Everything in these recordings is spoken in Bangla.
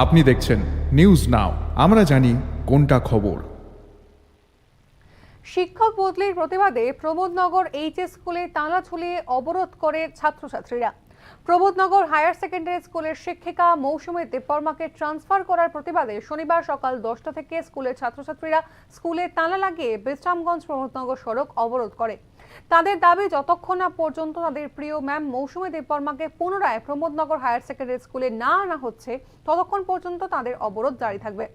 আপনি দেখছেন নিউজ নাও, আমরা জানি কোনটা খবর। শিক্ষক বদলির প্রতিবাদে প্রবোধনগর এইচএস স্কুলে তালা ঝুলিয়ে অবরোধ করে ছাত্রছাত্রীরা। প্রবোধনগর হায়ার সেকেন্ডারি স্কুলের শিক্ষিকা মৌসুমী দেববর্মাকে ট্রান্সফার করার প্রতিবাদে শনিবার সকাল 10টা থেকে স্কুলের ছাত্রছাত্রীরা স্কুলে তালা লাগিয়ে বিশ্রামগঞ্জ প্রবোধনগর সড়ক অবরোধ করে। তাদের দাবি, যতক্ষণ না পর্যন্ত তাদের প্রিয় ম্যাম মৌসুমী দেববর্মাকে পুনরায় প্রবোধনগর হায়ার সেকেন্ডারি স্কুলে না আনা হচ্ছে, ততক্ষণ পর্যন্ত তাদের অবরোধ জারি থাকবে।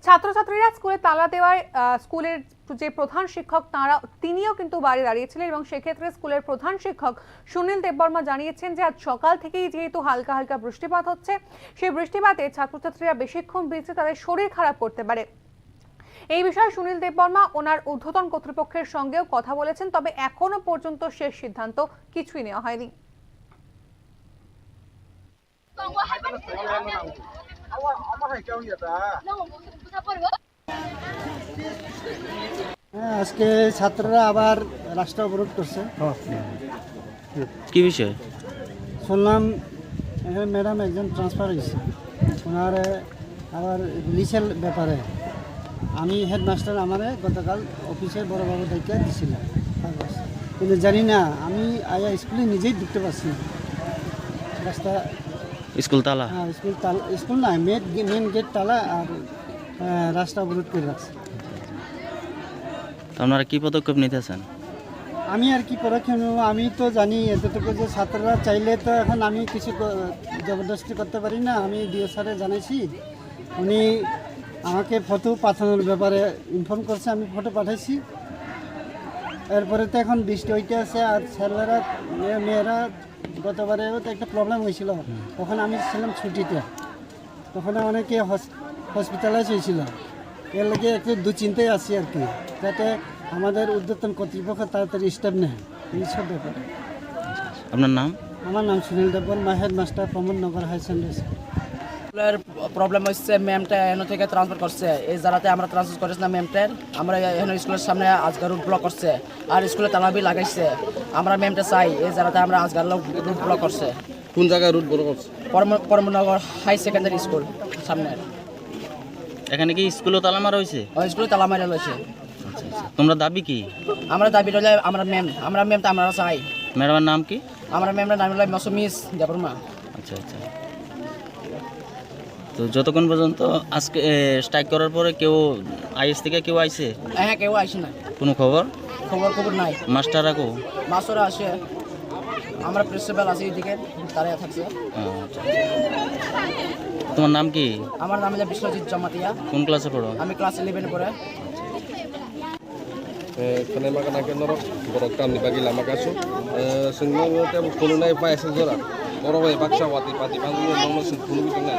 ছাত্রছাত্রীরা স্কুলে তালা দেওয়ায় স্কুলের যে প্রধান শিক্ষক তিনিও কিন্তু বাইরে দাঁড়িয়েছিলেন এবং সেক্ষেত্রে স্কুলের প্রধান শিক্ষক সুনীল দেববর্মা জানিয়েছেন যে আজ সকাল থেকেই যেহেতু হালকা হালকা বৃষ্টিপাত হচ্ছে, সেই বৃষ্টিপাতে ছাত্রছাত্রীরা বেশিক্ষণ ভিজতে তাদের শরীর খারাপ করতে পারে। এই বিষয়ে সুনীল দেববর্মা ওনার ঊর্ধ্বতন কর্তৃপক্ষের সঙ্গেও কথা বলেছেন, তবে এখনো পর্যন্ত শেষ সিদ্ধান্ত কিছুই নেওয়া হয়নি। আজকে ছাত্ররা আবার রাস্তা অবরোধ করছে। কি বিষয় শুনলাম ম্যাডাম একজন ট্রান্সফার হয়েছে, ওনার আবার রিলিজের ব্যাপারে আমি হেডমাস্টার আমারে গতকাল অফিসে বড়োবাবু দায়িত্ব দিয়েছিলাম, কিন্তু জানি না, আমি আয়া স্কুলে নিজেই ঢুকতে পারছি না। রাস্তা স্কুল তালা? হ্যাঁ, স্কুল না, মেন গেট তালা আর রাস্তা অবরোধ করে রাখছে। আপনারা কি পদক্ষেপ নিতেছেন? আমি আর কি পদক্ষেপ নেব, আমি তো জানি এতটুকু যে ছাত্ররা চাইলে তো এখন আমি কিছু জবরদস্তি করতে পারি না। আমি ডিও স্যারে জানাইছি, উনি আমাকে ফটো পাঠানোর ব্যাপারে ইনফর্ম করছে, আমি ফটো পাঠাইছি। এরপরে তো এখন বৃষ্টি হইতে আছে আর ছেলেরা মেয়েরা গতবারেও তো একটা প্রবলেম হয়েছিল, তখন আমি ছিলাম ছুটিতে, তখন অনেকে হসপিটালাইজ হয়েছিল। এর লাগে একটু দুশ্চিন্তায় আছি আর কি, যাতে আমাদের ঊর্ধ্বতন কর্তৃপক্ষ তাড়াতাড়ি স্টেপ নেয় এইসব ব্যাপারে। আপনার নাম? আমার নাম Sunil Debbarma, headmaster Pramodnagar high secondary school. স্কুলের প্রবলেম হচ্ছে ম্যামটা এখান থেকে ট্রান্সফার করছে, এই জায়গাতে আমরা ট্রান্সফার করেছি না ম্যামটার। আমরা এখানে স্কুলের সামনে আজকাল রুট ব্লক করছে আর স্কুলে তালাবি লাগাইছে। আমরা ম্যামটা চাই, এই জায়গাতে আমরা আজকাল রুট ব্লক করছে। কোন জায়গায় রুট ব্লক করছে? প্রমোদনগর হাই সেকেন্ডারি স্কুল সামনে। এখানে কি স্কুলও তালা মারা হয়েছে? স্কুলে তালা মারা রয়েছে। তোমরা দাবি কি? আমরা দাবি রইলে আমরা ম্যামটা আমরা চাই। ম্যাডামের নাম কি? আমরা ম্যামের নাম হলো মৌসুমী দেববর্মা। আচ্ছা আচ্ছা। তো যতক্ষণ পর্যন্ত আজকে স্ট্রাইক করার পরে কেউ আইএস থেকে কেউ আইছে? হ্যাঁ, কেউ আসে না। কোনো খবর নাই। মাস্টাররা কো? মাস্টাররা আসে, আমরা প্রিন্সিপাল আছি এদিকে দাঁড়িয়ে থাকছে। তোমার নাম কি? আমার নাম হলো বিশ্বজিৎ জমাতিয়া। কোন ক্লাসে পড়ো? আমি ক্লাস 11 পড়ে। Kena makan akan norok borokam di bagi lama kasu. Semua mereka puluh naik pak esok zora. Orang yang paksa wati pati panggung yang nomor 10 itu na.